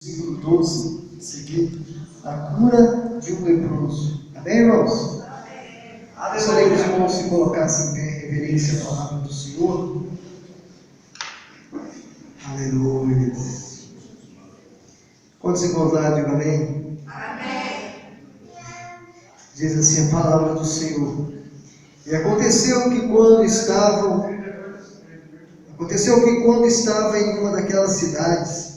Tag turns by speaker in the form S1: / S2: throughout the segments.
S1: Versículo 12, seguido, a cura de um leproso. Amém, irmãos? Gostaria que os irmãos se colocassem em pé em reverência à palavra do Senhor. Aleluia. Quantos irmãos lá, digam amém? Amém. Diz assim a palavra do Senhor. E aconteceu que quando estava em uma daquelas cidades,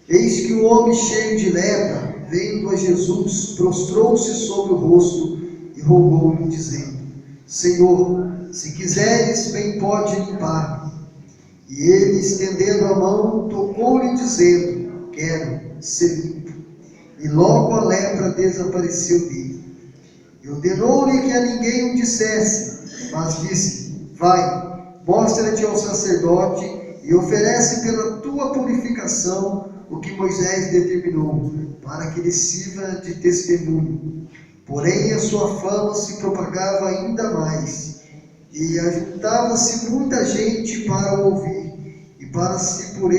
S1: eis que um homem cheio de lepra, vendo a Jesus, prostrou-se sobre o rosto e rogou-lhe, dizendo: Senhor, se quiseres, bem pode limpar-me. E ele, estendendo a mão, tocou-lhe, dizendo: Quero ser limpo. E logo a lepra desapareceu dele. E ordenou-lhe que a ninguém o dissesse, mas disse: Vai, mostra-te ao sacerdote e oferece pela tua purificação o que Moisés determinou, para que lhe sirva de testemunho. Porém a sua fama se propagava ainda mais, e ajuntava-se muita gente para o ouvir, e para por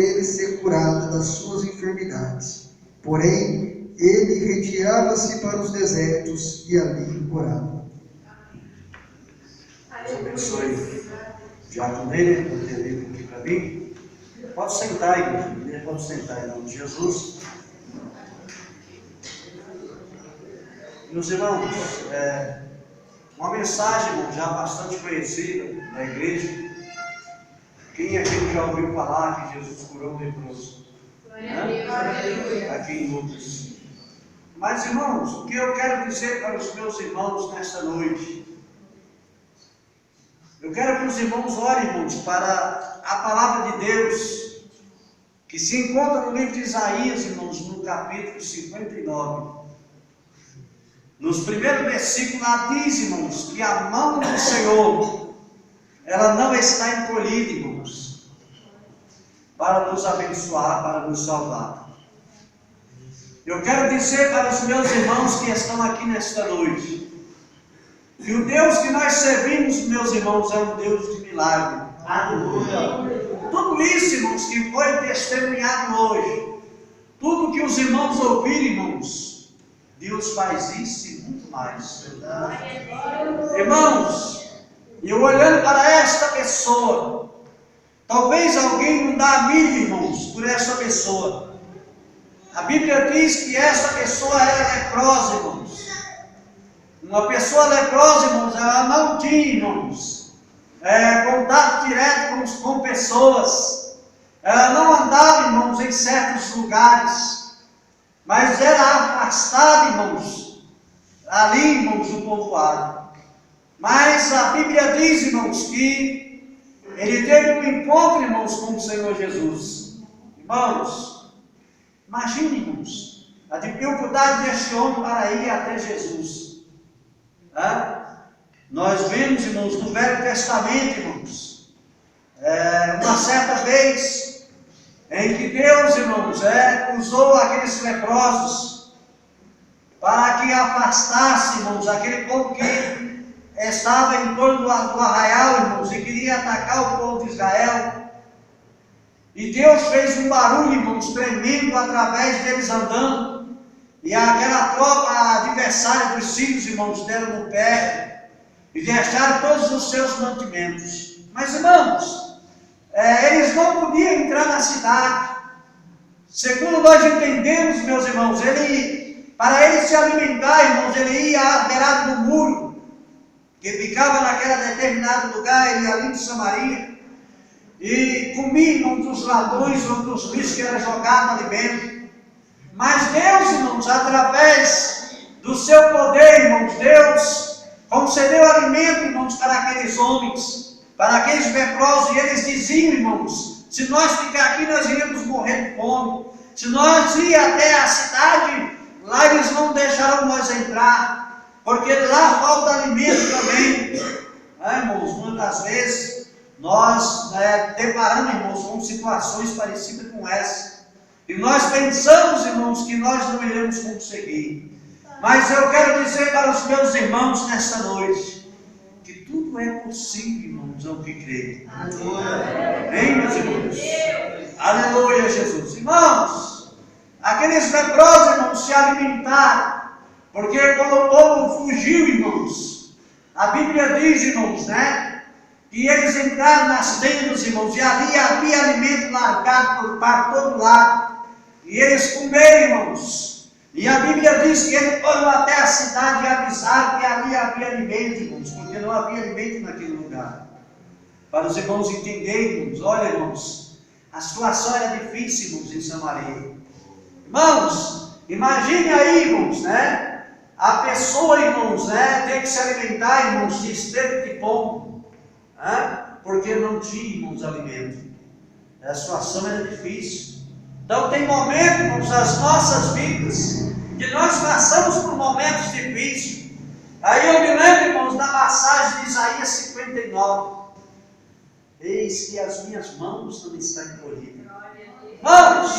S1: eles ser curada das suas enfermidades. Porém ele retirava-se para os desertos e ali orava.
S2: Deus abençoe o diácono dele, por ter vindo aqui para mim. Pode sentar, igreja, pode sentar em nome de Jesus. Meus irmãos, uma mensagem, irmão, já bastante conhecida da igreja. Quem aqui já ouviu falar que Jesus curou o leproso? Aqui em Lucas. Mas, irmãos, o que eu quero dizer para os meus irmãos nesta noite? Eu quero que os irmãos olhem, irmãos, para a palavra de Deus, que se encontra no livro de Isaías, irmãos, no capítulo 59. Nos primeiros versículos lá diz, irmãos, que a mão do Senhor, ela não está encolhida, irmãos, para nos abençoar, para nos salvar. Eu quero dizer para os meus irmãos que estão aqui nesta noite, que o Deus que nós servimos, meus irmãos, é um Deus de milagre. Aleluia. Tudo isso, irmãos, que foi testemunhado hoje, tudo que os irmãos ouviram, irmãos, Deus faz isso e muito mais. Irmãos, eu olhando para esta pessoa, talvez alguém não dá a mínima, irmãos, por esta pessoa. A Bíblia diz que esta pessoa era leprosa, irmãos. Uma pessoa leprosa, irmãos, ela não tinha, irmãos, contato direto com pessoas. Ela não andava, irmãos, em certos lugares, mas era afastada, irmãos, ali, irmãos, do povoado. Mas a Bíblia diz, irmãos, que ele teve um encontro, irmãos, com o Senhor Jesus. Irmãos, imagine, irmãos, a dificuldade deste homem para ir até Jesus. Nós vemos, irmãos, no Velho Testamento, irmãos, uma certa vez em que Deus, irmãos, usou aqueles leprosos para que afastasse, irmãos, aquele povo que estava em torno do arraial, irmãos, e queria atacar o povo de Israel. E Deus fez um barulho, irmãos, tremendo através deles andando. E aquela tropa adversária dos sírios, irmãos, deram no pé e deixaram todos os seus mantimentos. Mas, irmãos, eles não podiam entrar na cidade. Segundo nós entendemos, meus irmãos, para ele se alimentar, irmãos, ele ia à beirada do muro, que ficava naquele determinado lugar, ele ali de Samaria, e comia, irmãos, dos ladrões ou dos lixos que era jogado alimento. Mas Deus, irmãos, através do seu poder, irmãos, Deus concedeu alimento, irmãos, para aqueles homens, para aqueles leprosos, e eles diziam, irmãos, se nós ficar aqui, nós iríamos morrer de fome. Se nós ir até a cidade, lá eles não deixarão nós entrar, porque lá falta alimento também. Irmãos, muitas vezes nós deparamos, irmãos, com situações parecidas com essa. E nós pensamos, irmãos, que nós não iremos conseguir. Mas eu quero dizer para os meus irmãos nesta noite, que tudo é possível, irmãos, ao que creem. Amém, meus irmãos? Aleluia, Jesus. Irmãos, aqueles leprosos, irmãos, se alimentaram, porque quando o povo fugiu, irmãos, a Bíblia diz, irmãos, né, que eles entraram nas tendas, irmãos, e ali havia alimento largado para todo lado, e eles comeram, irmãos, e a Bíblia diz que eles foram até a cidade e avisaram que ali havia alimento, irmãos, porque não havia alimento naquele lugar. Para os irmãos entenderem, irmãos, olha, irmãos, a situação era difícil, irmãos, em Samaria. Irmãos, imagine aí, irmãos, né? A pessoa, irmãos, né? Tem que se alimentar, irmãos, de estreito de fome, né? Porque não tinha, irmãos, alimento. A situação era difícil. Então tem momentos, irmãos, nas nossas vidas, que nós passamos por momentos difíceis. Aí eu me lembro, irmãos, da passagem de Isaías 59. Eis que as minhas mãos não estão encolhidas. Irmãos,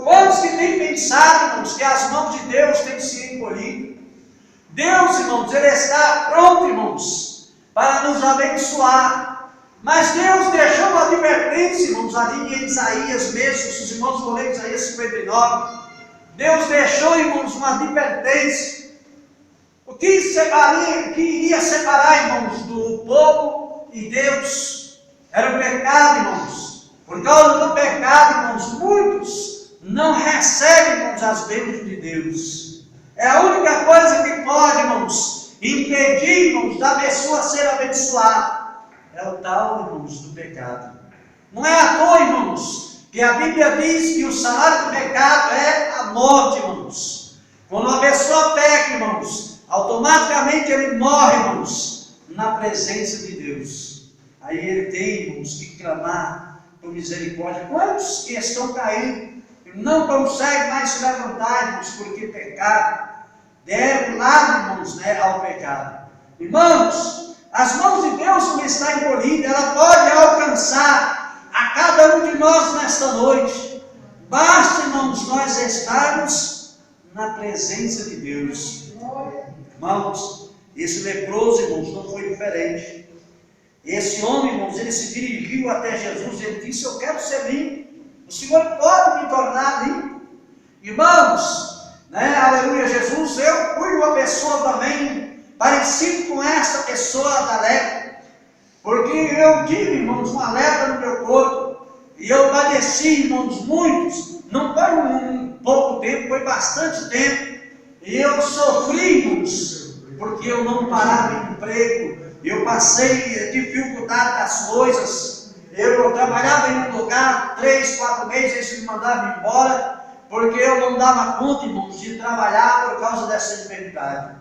S2: quantos que têm pensado, irmãos, que as mãos de Deus têm se encolhido? Deus, irmãos, Ele está pronto, irmãos, para nos abençoar. Mas Deus deixou uma advertência, irmãos, ali em Isaías mesmo, se os irmãos vão ler Isaías 59, Deus deixou, irmãos, uma advertência. O que iria separar, irmãos, do povo e Deus? Era o pecado, irmãos. Por causa do pecado, irmãos, muitos não recebem, irmãos, as bênçãos de Deus. É a única coisa que pode, irmãos, impedir, irmãos, da pessoa ser abençoada. É o tal, irmãos, do pecado. Não é à toa, irmãos, que a Bíblia diz que o salário do pecado é a morte, irmãos. Quando uma pessoa peca, irmãos, automaticamente ele morre, irmãos, na presença de Deus. Aí ele tem, irmãos, que clamar por misericórdia. Quantos que estão caindo e não conseguem mais se levantar, irmãos, porque pecaram, deram lado, irmãos, né, ao pecado. Irmãos, as mãos de Deus não estão encolhidas, ela pode alcançar a cada um de nós nesta noite. Basta, irmãos, nós estarmos na presença de Deus. Irmãos, esse leproso, irmãos, não foi diferente. Esse homem, irmãos, ele se dirigiu até Jesus e ele disse: eu quero ser limpo, o Senhor pode me tornar limpo. Irmãos, né, aleluia, Jesus, eu fui uma pessoa também parecido com essa pessoa da lepra, porque eu tive, irmãos, uma lepra no meu corpo, e eu padeci, irmãos, muitos, não foi um pouco tempo, foi bastante tempo, e eu sofri, irmãos, porque eu não parava em emprego. Eu passei dificuldade das coisas. Eu trabalhava em um lugar 3, 4 meses, eles me mandavam embora, porque eu não dava conta, irmãos, de trabalhar por causa dessa enfermidade.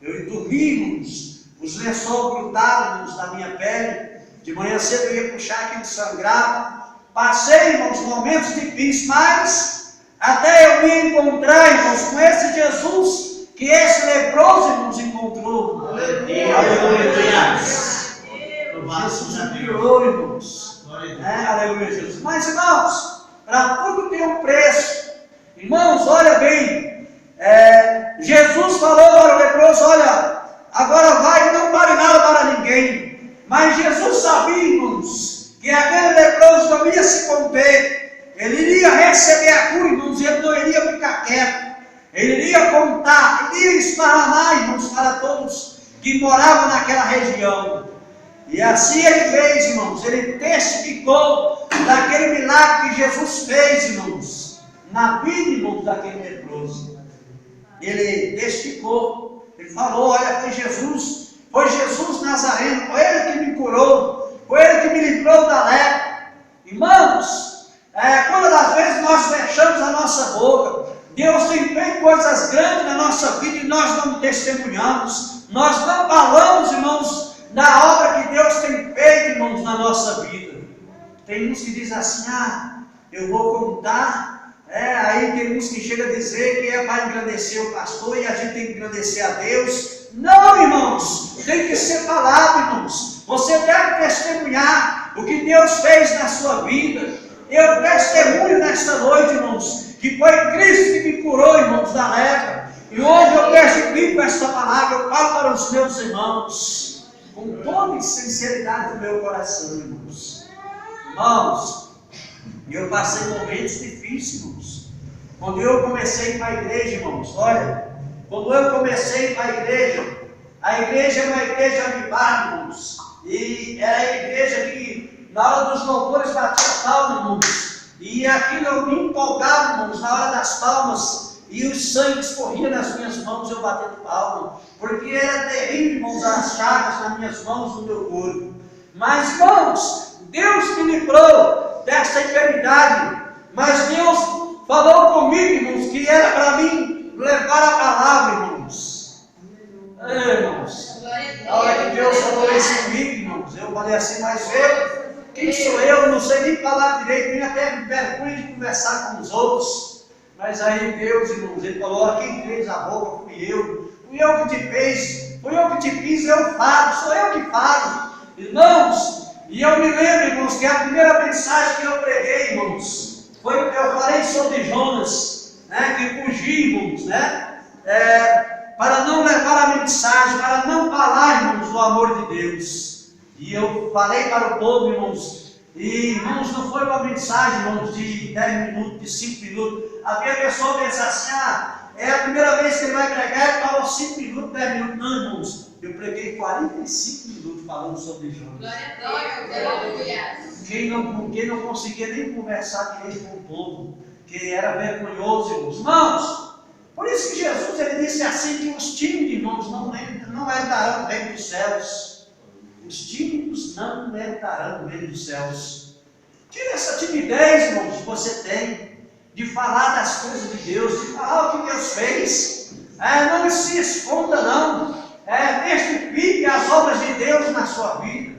S2: Eu dormia, irmãos, os lençóis grudavam, irmãos, na minha pele. De manhã cedo eu ia puxar aquilo sangrava. Passei, irmãos, momentos difíceis, mas até eu me encontrar, irmãos, com esse Jesus que esse leproso, irmãos, encontrou. Aleluia. Jesus me curou, irmãos. Aleluia, Jesus. Mas, irmãos, para tudo tem um preço. Irmãos, olha bem. Jesus falou para o leproso: olha, agora vai, não pare nada para ninguém. Mas Jesus sabia, irmãos, que aquele leproso não ia se conter. Ele iria receber a cura, irmãos, e ele não iria ficar quieto. Ele iria contar, ele ia esparramar, irmãos, para todos que moravam naquela região. E assim ele fez, irmãos, ele testificou daquele milagre que Jesus fez, irmãos, na vida, irmãos, daquele leproso. Ele testificou, ele falou: olha, foi Jesus Nazareno, foi ele que me curou, foi ele que me livrou da lepra. Irmãos, quando às vezes nós fechamos a nossa boca, Deus tem feito coisas grandes na nossa vida e nós não testemunhamos, nós não falamos, irmãos, da obra que Deus tem feito, irmãos, na nossa vida. Tem uns que dizem assim: eu vou contar, aí tem uns que chegam a dizer que é para engrandecer o pastor e a gente tem que engrandecer a Deus. Não, irmãos, tem que ser falado, irmãos. Você deve testemunhar o que Deus fez na sua vida. Eu testemunho nesta noite, irmãos, que foi Cristo que me curou, irmãos, da lepra. E hoje eu testifico esta palavra, eu falo para os meus irmãos, com toda sinceridade do meu coração, irmãos. Irmãos, E eu passei momentos difíceis, irmãos. Quando eu comecei a ir para a igreja, irmãos, olha, quando eu comecei a ir para a igreja é uma igreja avivada, irmãos. E era a igreja que, na hora dos louvores, batia palma, irmãos. E aquilo eu me empolgava, irmãos, na hora das palmas. E o sangue escorria nas minhas mãos, eu batendo palma. Porque era terrível, irmãos, as chagas nas minhas mãos, no meu corpo. Mas, irmãos, Deus me livrou dessa enfermidade. Mas Deus falou comigo, irmãos, que era para mim levar a palavra, irmãos. Irmãos, na hora que Deus falou isso comigo, irmãos, eu falei assim, mas quem sou eu? Não sei nem falar direito, tenho até vergonha de conversar com os outros. Mas aí Deus, irmãos, Ele falou, quem fez a boca fui eu que te fez, fui eu que te fiz, eu falo, sou eu que falo. Irmãos, e eu me lembro, irmãos, que a primeira mensagem que eu preguei, irmãos, foi que eu falei sobre Jonas, né, que fugiu, irmãos, né, para não levar a mensagem, para não falar, irmãos, do amor de Deus. E eu falei para o povo, irmãos, e irmãos, não foi uma mensagem, irmãos, de 10 minutos, de 5 minutos. Havia pessoa que pensa assim, é a primeira vez que ele vai pregar, ele falou 5 minutos, 10 minutos. Não, irmãos, eu preguei 45 minutos falando sobre Jonas.
S3: Glória a Deus.
S2: Quem não conseguia nem conversar direito com o povo, que era vergonhoso, irmãos. Irmãos, por isso que Jesus ele disse assim, que os tímidos, irmãos, não herdarão o reino dos céus. Os tímidos não herdarão o reino dos céus. Tira essa timidez, irmãos, que você tem, de falar das coisas de Deus, de falar o que Deus fez. Não se esconda, não. Testifique as obras de Deus na sua vida.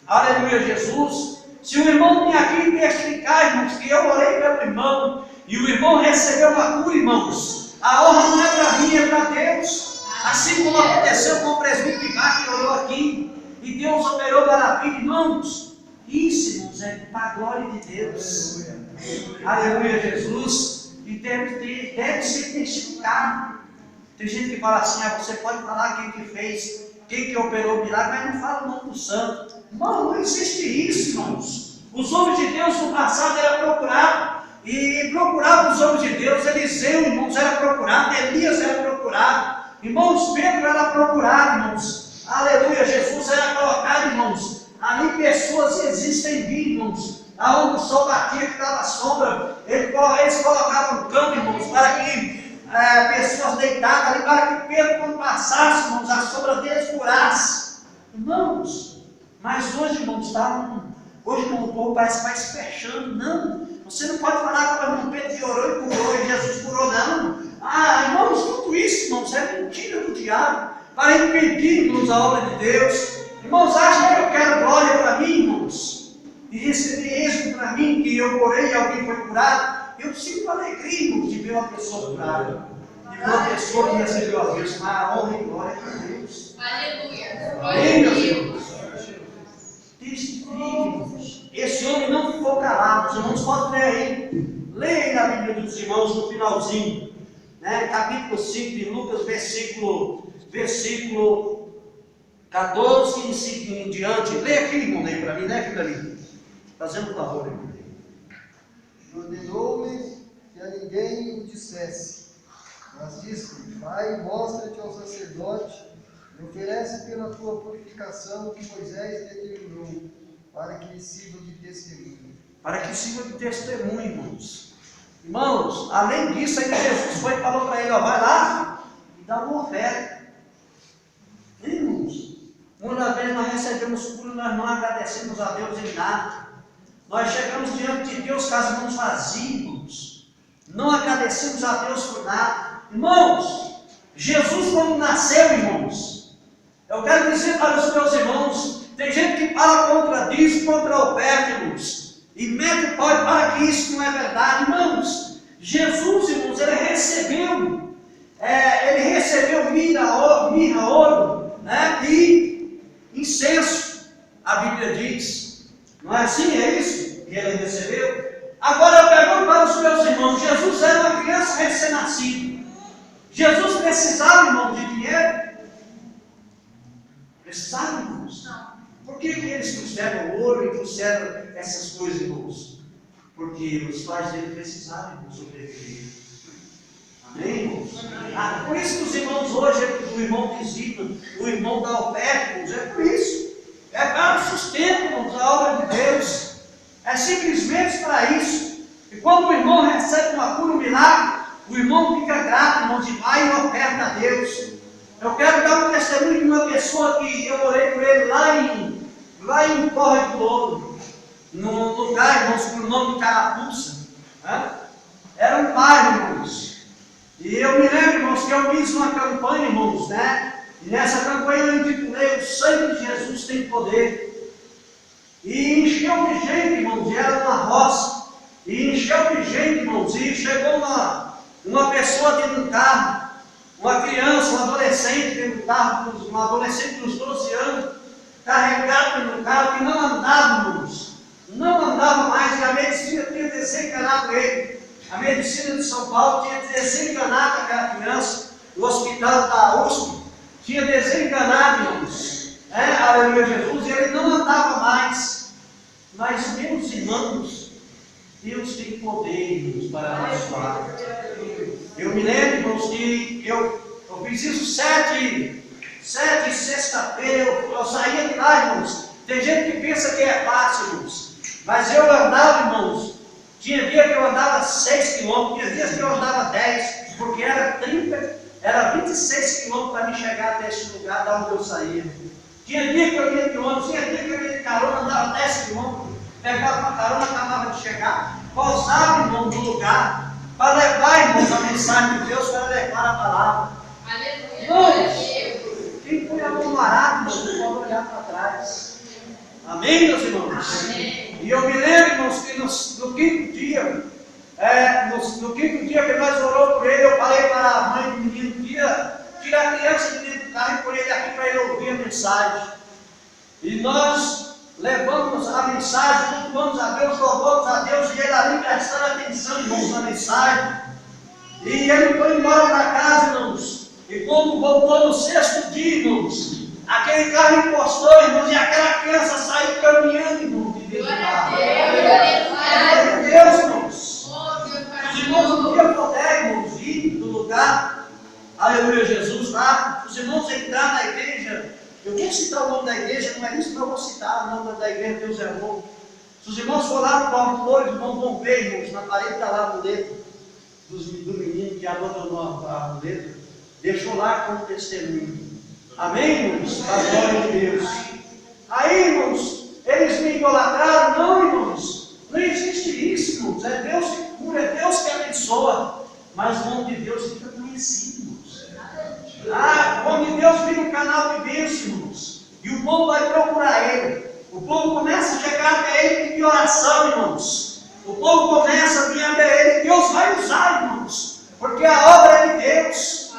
S2: Aleluia, Jesus. Se o irmão vem aqui testificar, irmãos, que eu orei pelo irmão, e o irmão recebeu uma cura, irmãos, a honra não é para mim, é para Deus. Assim como aconteceu com o presbítero que orou aqui, e Deus operou maravilha, irmãos. Isso, irmãos, é para a glória de Deus. Aleluia, Jesus. E deve ser testificado. Tem gente que fala assim, você pode falar quem que fez, quem que operou o milagre, mas não fala o nome do santo. Irmão, não existe isso, irmãos. Os homens de Deus no passado eram procurados, e procuravam os homens de Deus. Eliseu, irmãos, era procurado, Elias era procurado, irmãos, Pedro era procurado, irmãos. Aleluia, Jesus era colocado, irmãos. Ali pessoas existem, irmãos, aonde o sol batia, que estava à sombra, eles colocavam cama, irmãos, para que pessoas deitadas ali, para que Pedro, quando passasse, irmãos, a sombra deles curasse. Irmãos, mas hoje, irmãos, hoje, irmão, o povo parece que vai se fechando. Não, você não pode falar que o irmão Pedro que orou e curou, e Jesus curou, não. Irmãos, tudo isso, irmãos, é mentira do diabo, para impedir, irmãos, a obra de Deus. Irmãos, acham que eu quero glória para mim, irmãos, e receber êxito para mim, que eu orei e alguém foi curado? Eu sinto alegria, irmãos, de ver uma pessoa curada, de ver uma pessoa que recebeu a Deus, mas a honra e glória para Deus.
S3: Aleluia. Glória a Deus.
S2: Testifique. Esse homem não ficou calado. Os irmãos podem ler aí. Leia aí na Bíblia dos irmãos no finalzinho, né? Capítulo 5 de Lucas, versículo 14 e em diante. Leia aqui, irmão, aí para mim, leia aqui para mim. Fazendo um favor, irmão.
S1: Ordenou-me que a ninguém o dissesse, mas disse-lhe: Vai, mostra-te ao sacerdote e oferece pela tua purificação o que Moisés determinou, para que sirva de testemunho.
S2: Para que sirva de testemunho, irmãos. Irmãos, além disso, aí Jesus foi e falou para ele: vai lá e dá uma oferta. Irmãos, muitas vezes nós recebemos cura, nós não agradecemos a Deus em nada. Nós chegamos diante de Deus com as mãos vazias, irmãos. Não agradecemos a Deus por nada. Irmãos, Jesus quando nasceu, irmãos, eu quero dizer para os meus irmãos, tem gente que fala contra disso, contra a oferta, irmãos, e mete o pau para que isso não é verdade. Irmãos, Jesus, irmãos, ele recebeu mirra, ouro, né, e incenso, a Bíblia diz. Não é assim? É isso que ele recebeu? Agora eu pergunto para os meus irmãos, Jesus era uma criança recém-nascida. Jesus precisava, irmão, de dinheiro? Precisava, irmãos? Por que eles trouxeram ouro e trouxeram essas coisas, irmãos? Porque os pais dele precisaram sobreviver. Amém, irmãos? Por isso que os irmãos hoje, o irmão visita, o irmão dá oferta, irmãos, é por isso. É para o sustento, irmãos, da obra de Deus. É simplesmente para isso. E quando o irmão recebe uma cura, um milagre, o irmão fica grato, irmãos, e vai e oferta a Deus. Eu quero dar um testemunho de uma pessoa que eu orei por ele lá em Córrego do Ouro, num lugar, irmãos, por nome de Carapuça. Era um bairro, irmãos. E eu me lembro, irmãos, que eu fiz uma campanha, irmãos, né? E nessa campanha eu intitulei O Sangue de Jesus Tem Poder. E encheu de gente, irmãos, e era uma roça. E encheu de gente, irmãos, e chegou uma pessoa dentro do carro, uma criança, um adolescente dentro do carro, um adolescente dos 12 anos, carregado no carro, que não andava, irmãos. Não andava mais, e a medicina tinha desenganado ele. A medicina de São Paulo tinha desenganado aquela criança. O hospital da USP tinha desenganado, irmãos. Aleluia, Jesus, e ele não andava mais. Mas, meus irmãos, Deus tem poder, irmãos, para abençoar. Eu me lembro, irmãos, que eu fiz isso sete sexta-feira, eu saía de lá, irmãos. Tem gente que pensa que é fácil, irmãos. Mas eu andava, irmãos. Tinha dia que eu andava 6 quilômetros, tinha dias que eu andava 10, porque era 26 quilômetros para me chegar até esse lugar da onde eu saía. Tinha dia que eu ia de ônibus, tinha dia que eu ia de carona, andava 10 quilômetros, pegava uma carona, acabava de chegar, pausava, irmão, no lugar, para levar, irmãos, a mensagem de Deus, para levar a palavra. Aleluia! Quem foi amor-marado, irmãos, não pode olhar para trás. Amém, meus irmãos? Amém. E eu me lembro, irmãos, que no quinto dia, no quinto dia que nós oramos por ele, eu falei para a mãe do menino, tira a criança de dentro do carro e por ele aqui para ele ouvir a mensagem. E nós levamos a mensagem, louvamos a Deus, louvamos a Deus, e ele ali prestando atenção, irmãos, na mensagem. E ele foi embora para casa, irmãos. E quando voltou no sexto dia, irmãos, aquele carro encostou, irmãos, e aquela criança saiu caminhando, irmãos, de dentro do carro. Glória a Deus, irmãos. Os irmãos não tinham poder, irmãos, ir do lugar. Aleluia, Jesus, lá. Os irmãos entraram na igreja. Eu vou citar o nome da igreja, não é isso que eu vou citar o nome da igreja, Deus é bom. Se os irmãos for lá no Paulo, os irmãos vão ver, irmãos, na parede está lá o dedo do menino que abandonou a muleta. Deixou lá como testemunho. Amém, irmãos? A glória de Deus. Aí, irmãos, eles me idolatraram? Não, irmãos. Não existe isso, irmãos. É Deus que cura, é Deus que abençoa. Mas o nome de Deus fica conhecido, irmãos. O nome de Deus vira um canal de bênção, irmãos. E o povo vai procurar ele. O povo começa a chegar até ele pedir oração, irmãos. O povo começa a vir até ele. Deus vai usar, irmãos. Porque a obra é de Deus.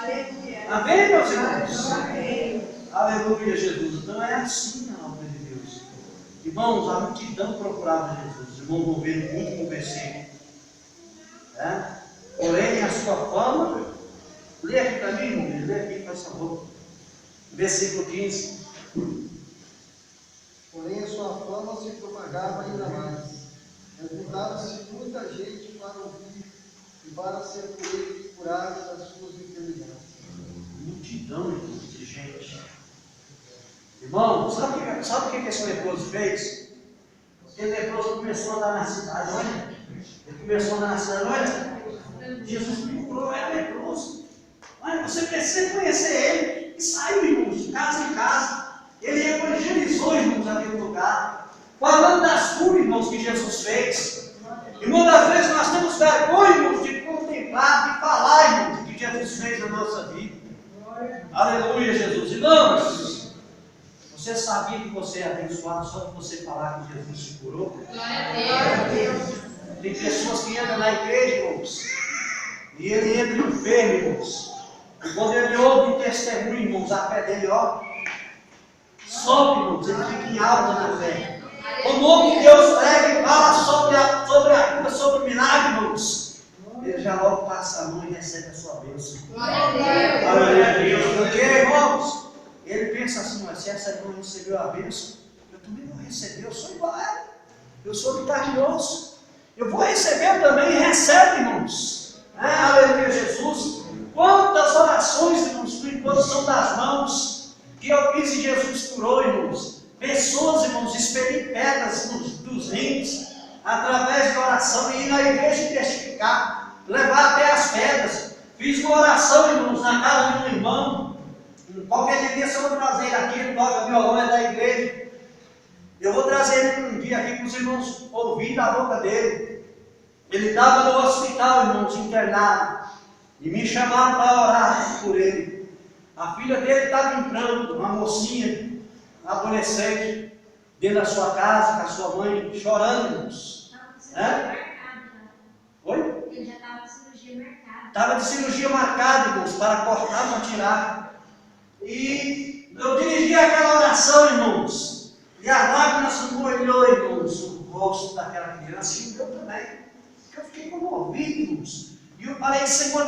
S2: Amém, meus irmãos? Amém. Aleluia, Jesus. Então é assim a obra de Deus. Irmãos, a multidão procurava Jesus. Os irmãos vão ver no último versículo. Porém, a sua fama. Lê aqui para mim, irmão. Lê aqui, faz favor. Versículo 15.
S1: Porém, a sua fama se propagava ainda mais. Juntava-se muita gente para ouvir e para ser por ele curado das suas enfermidades.
S2: Multidão, irmãos, de gente. Irmão, sabe o que esse leproso fez? Aquele leproso começou a andar na cidade, olha. Ele começou a andar na cidade, olha. Jesus me curou, era leproso. Olha, você precisa conhecer ele. E saiu, irmãos, de casa em casa. Ele evangelizou, irmãos, naquele lugar. Falando das curas, irmãos, que Jesus fez. E muitas vezes nós temos vergonha, irmãos, de contemplar, de falar, irmãos, o que Jesus fez na nossa vida. Aleluia, Jesus. Irmãos, você sabia que você é abençoado só de você falar que Jesus te curou?
S3: Glória a Deus.
S2: Tem pessoas que entram na igreja, irmãos, e ele entra enfermo, irmãos. E quando ele ouve um testemunho, irmãos, a fé dele, ó, sobe, irmãos, ele fica em alta na fé. O nome de Deus prega e fala sobre a cura, sobre o milagre, irmãos. Ele já logo passa a mão e recebe a sua bênção. Glória a Deus. Porque, irmãos, ele pensa assim, mas se essa irmã recebeu a bênção, eu também vou receber, eu sou igual a ela. Eu sou de carne e osso. Eu vou receber também, recebe, irmãos. Aleluia, Jesus. Quantas orações, irmãos, por imposição das mãos, que eu fiz e Jesus curou, irmãos. Pessoas, irmãos, expelir pedras dos rins, através de oração, e ir na igreja e testificar, levar até as pedras. Fiz uma oração, irmãos, na casa de um irmão. Qualquer dia, se eu vou trazer ele aqui, ele toca violão, é da igreja. Eu vou trazer ele um dia aqui para os irmãos ouvirem da boca dele. Ele estava no hospital, irmãos, internado. E me chamaram para orar por ele. A filha dele estava entrando, uma mocinha, adolescente, dentro da sua casa, com a sua mãe, chorando, irmãos. Oi?
S3: Ele já estava de cirurgia marcada.
S2: Estava de cirurgia marcada, irmãos, para cortar, para tirar. E eu dirigi aquela oração, irmãos. E a lágrimas molhou, irmãos, o rosto daquela criança e o meu também. Eu fiquei comovido, irmãos. E eu falei, Senhor,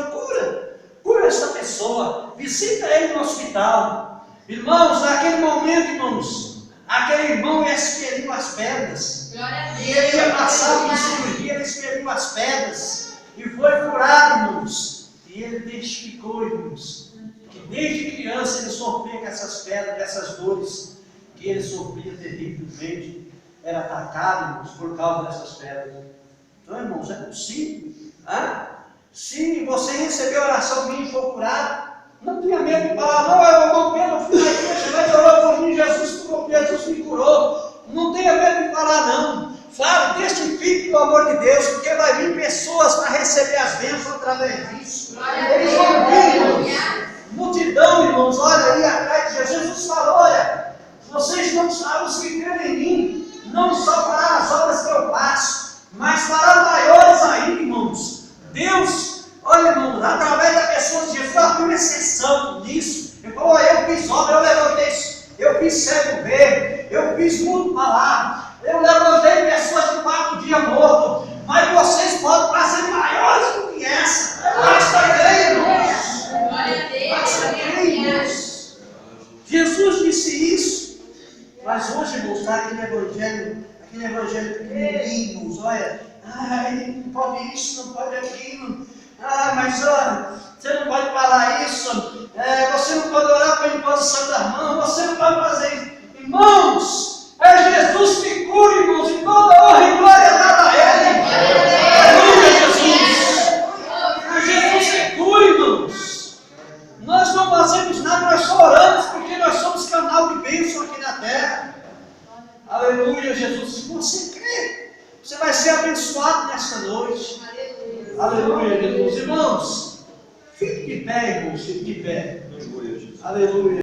S2: cura essa pessoa, visita ele no hospital. Irmãos, naquele momento, irmãos, aquele irmão ia expelir as pedras. E ele ia passar por cirurgia, ele expeliu as pedras. E foi curado, irmãos. E ele testificou, irmãos, que desde criança ele sofria com essas pedras, dessas dores, que ele sofria terrivelmente. Era atacado, irmãos, por causa dessas pedras. Então, irmãos, é possível. Se você receber oração minha e for curado, não tenha medo de falar, não, eu não Pedro, fui na igreja, mas orou por mim, Jesus curou, Jesus me curou. Não tenha medo de falar, não. Fale, testifique do amor de Deus, porque vai vir pessoas para receber as bênçãos através disso. Eles vão vir, irmãos. Multidão, irmãos, olha aí atrás de Jesus. Jesus falou, olha, vocês não sabem os que creem em mim, não só para as obras que eu faço, mas para maiores ainda, irmãos. Deus, olha, irmãos, através da pessoa de Jesus, abriu exceção nisso. Ele falou, eu fiz obra, eu levantei, eu fiz cego ver, eu fiz mundo falar, eu levantei pessoas de 4 dias mortos, mas vocês podem fazer maiores do que essa. Basta crer, irmãos. Basta crer, irmãos. Jesus disse isso, mas hoje, irmãos, está aquele evangelho pequenininho, irmãos, olha, não pode isso, não pode aquilo, mas olha, você não pode falar isso, você não pode orar pela imposição da mão, você não pode fazer isso. Irmãos, é Jesus que cura, irmãos, e toda honra e glória dada a Ele. Aleluia, Jesus. É Jesus que cura, irmãos. Nós não fazemos nada, nós só oramos, porque nós somos canal de bênção aqui na terra. Aleluia, Jesus. Se você crê, você vai ser abençoado nesta noite. Aleluia, Jesus. Irmãos, fique de pé, irmãos, fique de pé. Aleluia.